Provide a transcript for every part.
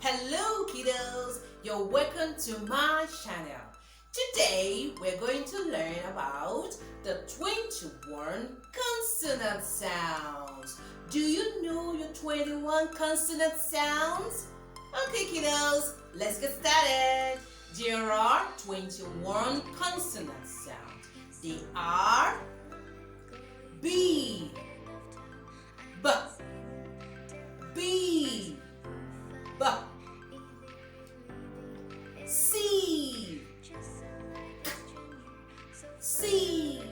Hello kiddos, you're welcome to my channel. Today we're going to learn about the 21 consonant sounds. Do you know your 21 consonant sounds? Okay kiddos, let's get started. There are 21 consonant sounds. They are B, B, B, B, C, C,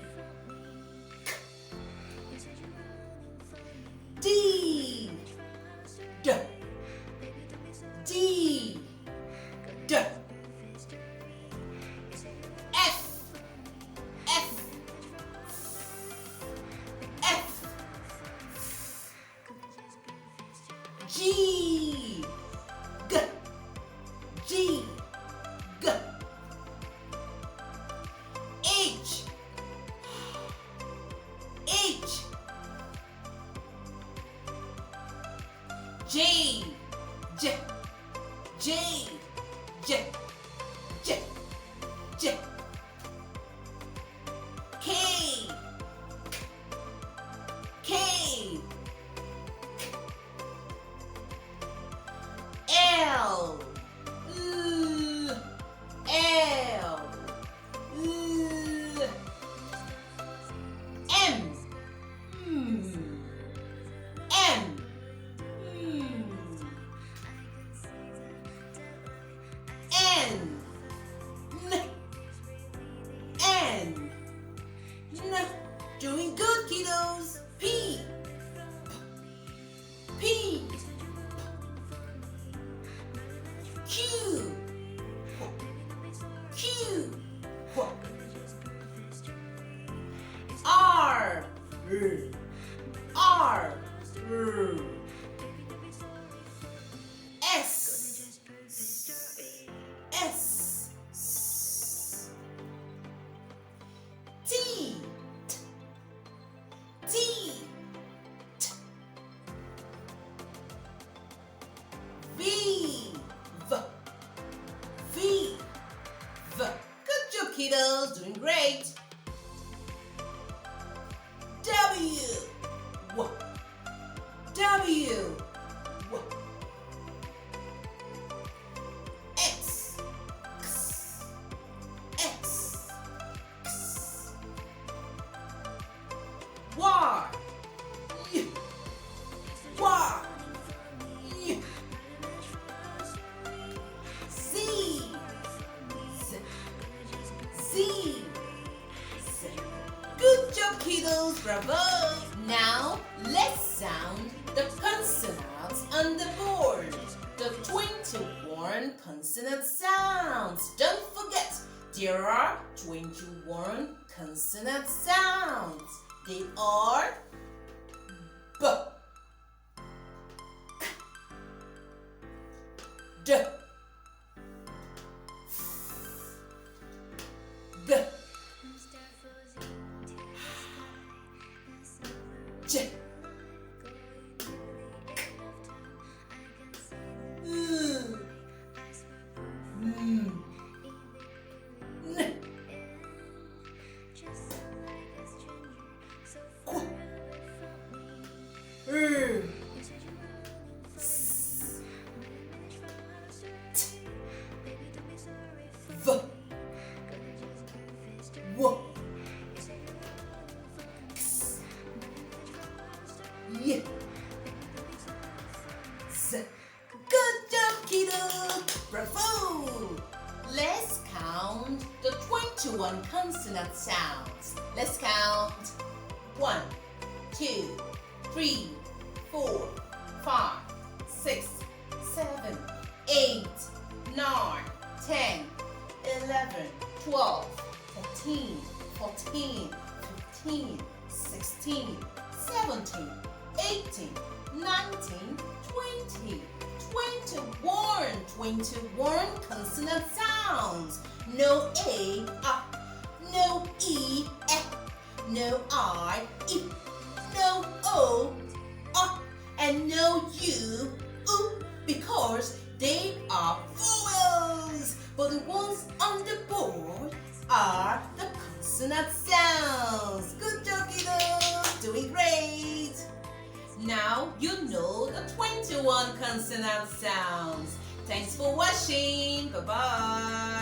D, D, D, D, F, F, F, G, G, G, G, H, H, J, J, J, J, J, J, K, K, L, L, L, L, M, M, N, N, N. Doing good, kiddos. P, P, Q, Q, R, R, S, S, T, T, V, V, V, V. Good job, kiddos. Doing great. W, W, W, W. X, X, X, X. Y, Y, Y, Y. Z, Z, Z, Z. Good job, kiddos. Bravo. Now, let's sound the consonants on the board. The 21 consonant sounds. Don't forget, there are 21 consonant sounds. They are B, K, D, G, J, L, M, N, Q, R, S, T, V, W, X, Y, Z. Good job, kiddo! Bravo! Let's count the 21 consonant sounds. Let's count 1, 2, 3, 4, 5, 6, 7, 8, 9, 10, 11, 12, 13, 14, 15, 16, 17, 18, 19, 20, 21 consonant sounds. No A, no E, no I, no O, and no U, because they are vowels, but the ones on the board are the consonant sounds. Good job, kiddos! Doing great! Now you know the 21 consonant sounds. Thanks for watching. Bye-bye.